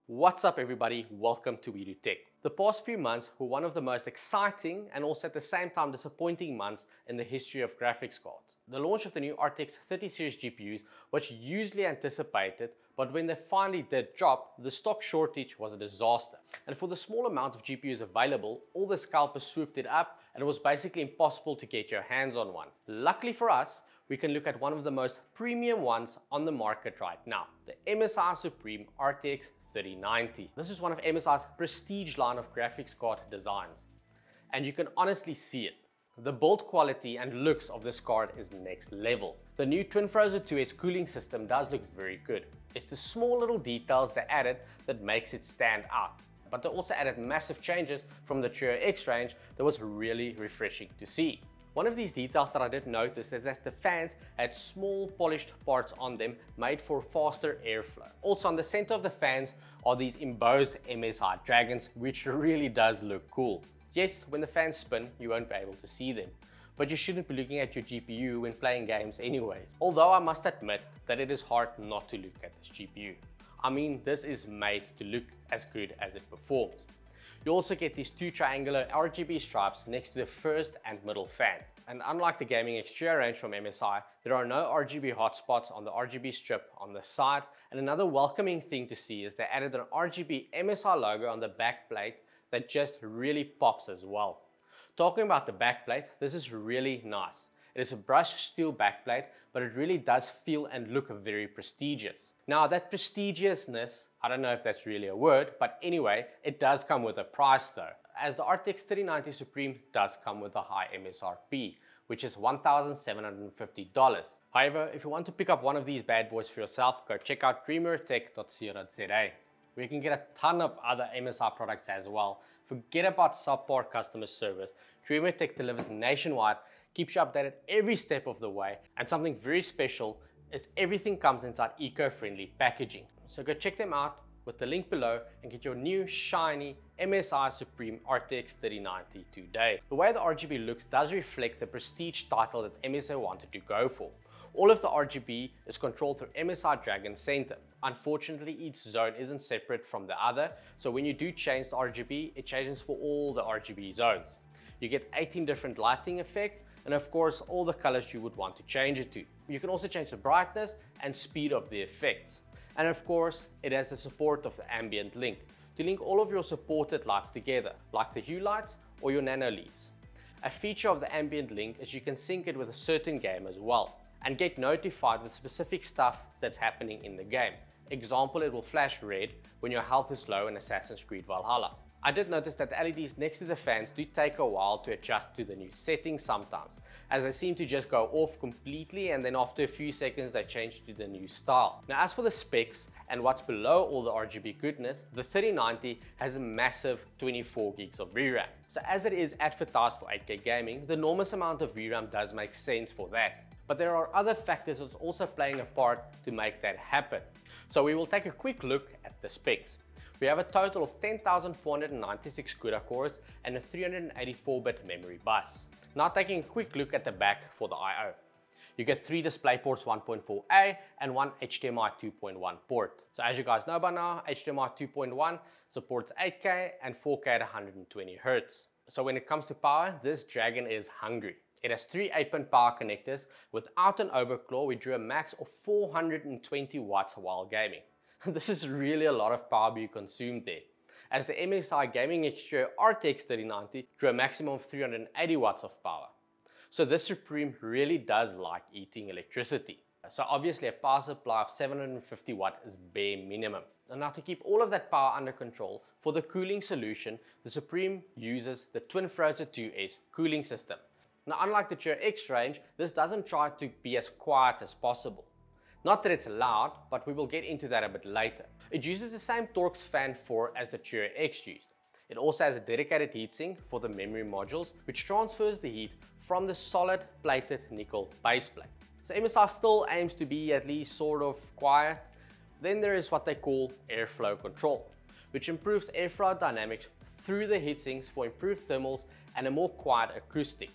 What's up everybody, welcome to We Do Tech. The past few months were one of the most exciting and also at the same time disappointing months in the history of graphics cards. The launch of the new RTX 30 series GPUs was hugely anticipated, but when they finally did drop, the stock shortage was a disaster. And for the small amount of GPUs available, all the scalpers swooped it up and it was basically impossible to get your hands on one. Luckily for us, we can look at one of the most premium ones on the market right now, the MSI SUPRIM RTX 3090. This is one of MSI's prestige line of graphics card designs. And you can honestly see it. The build quality and looks of this card is next level. The new Twin Frozen 2S cooling system does look very good. It's the small little details they added that makes it stand out. But they also added massive changes from the Trio X range that was really refreshing to see. One of these details that I did notice is that the fans had small polished parts on them made for faster airflow. Also on the center of the fans are these embossed MSI dragons, which really does look cool. Yes, when the fans spin, you won't be able to see them, but you shouldn't be looking at your GPU when playing games anyways. Although I must admit that it is hard not to look at this GPU. I mean, this is made to look as good as it performs. You also get these two triangular RGB stripes next to the first and middle fan. And unlike the gaming exterior range from MSI, there are no RGB hotspots on the RGB strip on the side. And another welcoming thing to see is they added an RGB MSI logo on the back plate that just really pops as well. Talking about the back plate, this is really nice. It is a brushed steel backplate, but it really does feel and look very prestigious. Now that prestigiousness, I don't know if that's really a word, but anyway, it does come with a price though, as the RTX 3090 Supreme does come with a high MSRP, which is $1,750. However, if you want to pick up one of these bad boys for yourself, go check out dreamertech.co.za, where you can get a ton of other MSI products as well. Forget about subpar customer service. DreamerTech delivers nationwide, keeps you updated every step of the way, and something very special is everything comes inside eco-friendly packaging. So go check them out with the link below and get your new shiny MSI SUPRIM RTX 3090 today. The way the RGB looks does reflect the prestige title that MSI wanted to go for. All of the RGB is controlled through MSI Dragon Center. Unfortunately, each zone isn't separate from the other, so when you do change the RGB, it changes for all the RGB zones. You get 18 different lighting effects and of course all the colors you would want to change it to. You can also change the brightness and speed of the effects. And of course, it has the support of the ambient link to link all of your supported lights together, like the hue lights or your nano LEDs. A feature of the ambient link is you can sync it with a certain game as well and get notified with specific stuff that's happening in the game. Example, it will flash red when your health is low in Assassin's Creed Valhalla. I did notice that the LEDs next to the fans do take a while to adjust to the new settings sometimes, as they seem to just go off completely and then after a few seconds they change to the new style. Now as for the specs and what's below all the RGB goodness, the 3090 has a massive 24 gigs of VRAM. So as it is advertised for 8K gaming, the enormous amount of VRAM does make sense for that. But there are other factors that's also playing a part to make that happen. So we will take a quick look at the specs. We have a total of 10,496 CUDA cores and a 384-bit memory bus. Now taking a quick look at the back for the I/O. You get 3 DisplayPorts 1.4a and 1 HDMI 2.1 port. So as you guys know by now, HDMI 2.1 supports 8K and 4K at 120 Hz. So when it comes to power, this dragon is hungry. It has 3 8-pin power connectors. Without an overclock, we drew a max of 420 watts while gaming. This is really a lot of power being consumed there, as the MSI Gaming Exterior RTX 3090 drew a maximum of 380 watts of power. So this Supreme really does like eating electricity. So obviously a power supply of 750 watt is bare minimum. And now to keep all of that power under control, for the cooling solution, the Supreme uses the Twin Frozen 2S cooling system. Now unlike the Trio X range, this doesn't try to be as quiet as possible. Not that it's loud, but we will get into that a bit later. It uses the same Torx Fan 4 as the Trio X used. It also has a dedicated heatsink for the memory modules, which transfers the heat from the solid plated nickel base plate. So MSI still aims to be at least sort of quiet. Then there is what they call airflow control, which improves airflow dynamics through the heatsinks for improved thermals and a more quiet acoustic.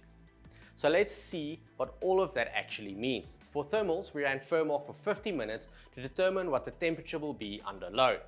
So let's see what all of that actually means. For thermals, we ran firm off for 50 minutes to determine what the temperature will be under load.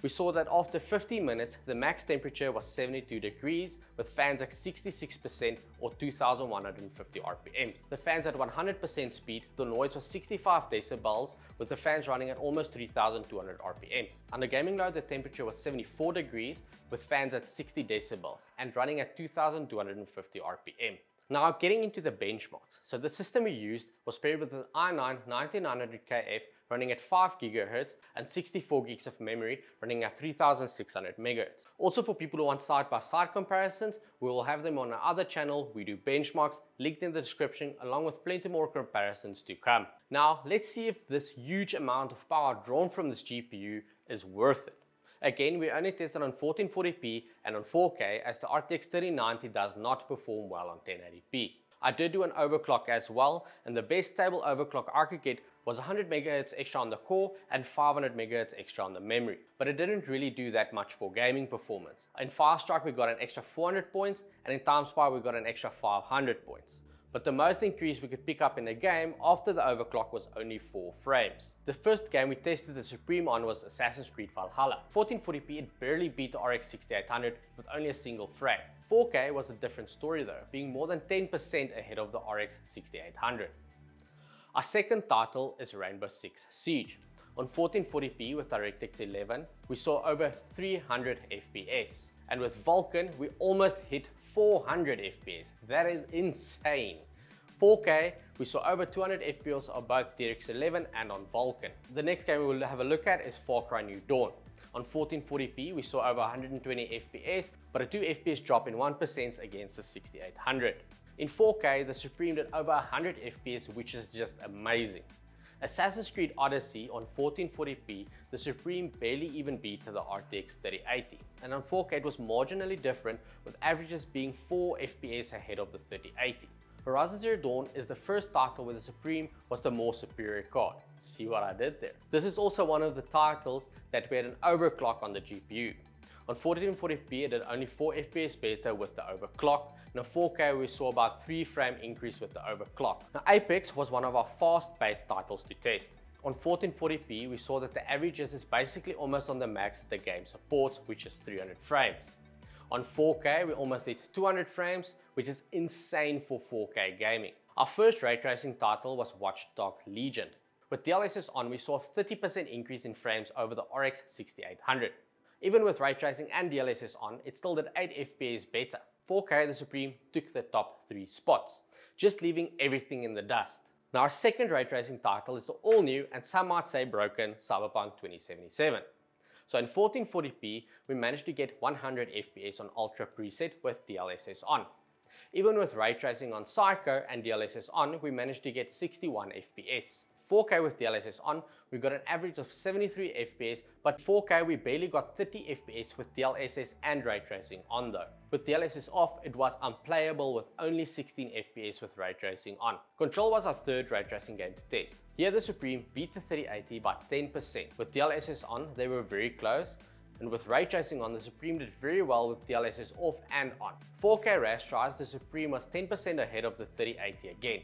we saw that after 50 minutes, the max temperature was 72 degrees with fans at 66% or 2150 RPMs. The fans at 100% speed, the noise was 65 decibels with the fans running at almost 3200 RPMs. Under gaming mode, the temperature was 74 degrees with fans at 60 decibels and running at 2250 RPM. Now getting into the benchmarks. So the system we used was paired with an i9 9900KF running at 5 GHz and 64 gigs of memory running at 3600 MHz. Also, for people who want side-by-side comparisons, we will have them on our other channel. We do benchmarks, linked in the description, along with plenty more comparisons to come. Now let's see if this huge amount of power drawn from this GPU is worth it. Again, we only tested on 1440p and on 4K as the RTX 3090 does not perform well on 1080p. I did do an overclock as well, and the best stable overclock I could get was 100 MHz extra on the core and 500 MHz extra on the memory. But it didn't really do that much for gaming performance. In FireStrike we got an extra 400 points, and in TimeSpy we got an extra 500 points. But the most increase we could pick up in the game after the overclock was only 4 frames. The first game we tested the Supreme on was Assassin's Creed Valhalla. 1440p it barely beat the RX 6800 with only a single frame. 4K was a different story though, being more than 10% ahead of the RX 6800. Our second title is Rainbow Six Siege. On 1440p with DirectX 11, we saw over 300 FPS. And with Vulkan, we almost hit 400 FPS. That is insane. 4K, we saw over 200 FPS on both DirectX 11 and on Vulkan. The next game we will have a look at is Farcry New Dawn. On 1440p, we saw over 120 FPS, but a 2 FPS drop in 1% against the 6800. In 4K, the Supreme did over 100 FPS, which is just amazing. Assassin's Creed Odyssey on 1440p, the Supreme barely even beat the RTX 3080. And on 4K it was marginally different, with averages being 4 FPS ahead of the 3080. Horizon Zero Dawn is the first title where the Supreme was the more superior card. See what I did there? This is also one of the titles that we had an overclock on the GPU. On 1440p it did only 4 FPS better with the overclock. In 4K we saw about 3 frame increase with the overclock. Now Apex was one of our fast-paced titles to test. On 1440p we saw that the averages is basically almost on the max that the game supports, which is 300 frames. On 4K we almost hit 200 frames, which is insane for 4K gaming. Our first ray tracing title was Watch Dogs Legion. With DLSS on we saw a 30% increase in frames over the RX 6800. Even with ray tracing and DLSS on, it still did 8 FPS better. 4K the Supreme took the top 3 spots, just leaving everything in the dust. Now our second ray tracing title is the all new and some might say broken CyberPunk 2077. So in 1440p we managed to get 100 FPS on Ultra preset with DLSS on. Even with ray tracing on Psycho and DLSS on, we managed to get 61 FPS. 4K with DLSS on, we got an average of 73 FPS, but 4K we barely got 30 FPS with DLSS and ray tracing on though. With DLSS off, it was unplayable with only 16 FPS with ray tracing on. Control was our third ray tracing game to test. Here the Supreme beat the 3080 by 10%. With DLSS on, they were very close, and with ray tracing on, the Supreme did very well with DLSS off and on. 4K rasterize, the Supreme was 10% ahead of the 3080 again.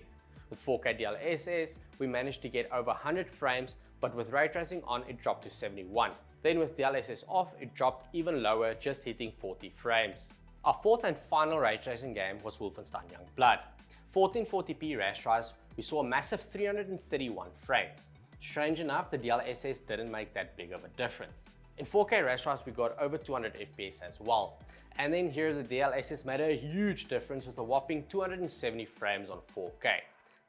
With 4K DLSS, we managed to get over 100 frames, but with ray tracing on, it dropped to 71. Then with DLSS off, it dropped even lower, just hitting 40 frames. Our fourth and final ray tracing game was Wolfentein Youngblood. 1440p rasterize, we saw a massive 331 frames. Strange enough, the DLSS didn't make that big of a difference. In 4K rasterize, we got over 200 FPS as well. And then here the DLSS made a huge difference with a whopping 270 frames on 4K.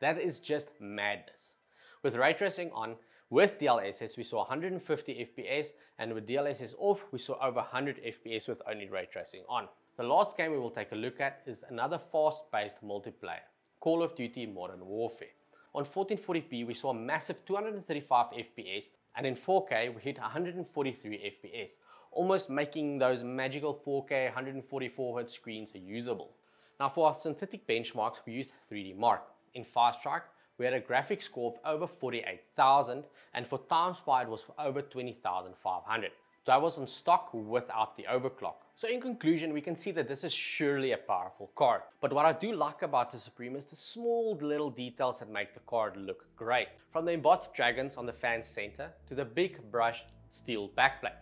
That is just madness. With ray tracing on, with DLSS we saw 150 FPS, and with DLSS off we saw over 100 FPS with only ray tracing on. The last game we will take a look at is another fast-paced multiplayer, Call of Duty Modern Warfare. On 1440p we saw a massive 235 FPS, and in 4K we hit 143 FPS, almost making those magical 4K 144Hz screens usable. Now for our synthetic benchmarks we used 3D Mark. In FireStrike, we had a graphics score of over 48,000, and for TimeSpy it was over 20,500. That was on stock without the overclock. So in conclusion, we can see that this is surely a powerful card. But what I do like about the Supreme is the small little details that make the card look great. From the embossed dragons on the fan center to the big brushed steel backplate.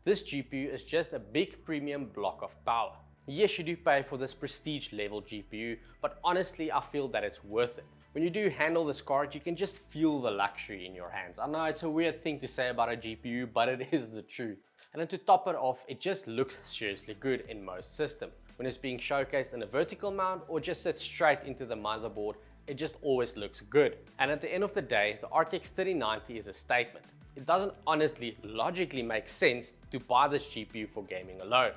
This GPU is just a big premium block of power. Yes, you do pay for this prestige level GPU, but honestly, I feel that it's worth it. When you do handle this card, you can just feel the luxury in your hands. I know it's a weird thing to say about a GPU, but it is the truth. And then to top it off, it just looks seriously good in most systems. When it's being showcased in a vertical mount or just sits straight into the motherboard, it just always looks good. And at the end of the day, the RTX 3090 is a statement. It doesn't honestly logically make sense to buy this GPU for gaming alone.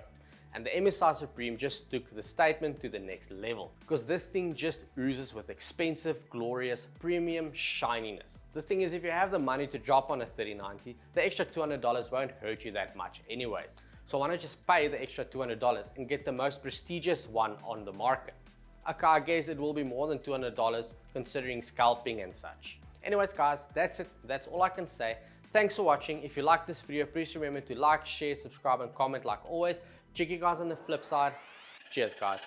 And the MSI Supreme just took the statement to the next level, because this thing just oozes with expensive, glorious, premium shininess. The thing is, if you have the money to drop on a 3090, the extra $200 won't hurt you that much anyways. So why not just pay the extra $200 and get the most prestigious one on the market? Okay, I guess it will be more than $200 considering scalping and such. Anyways guys, that's it. That's all I can say. Thanks for watching. If you like this video, please remember to like, share, subscribe and comment like always. Check you guys on the flip side. Cheers guys.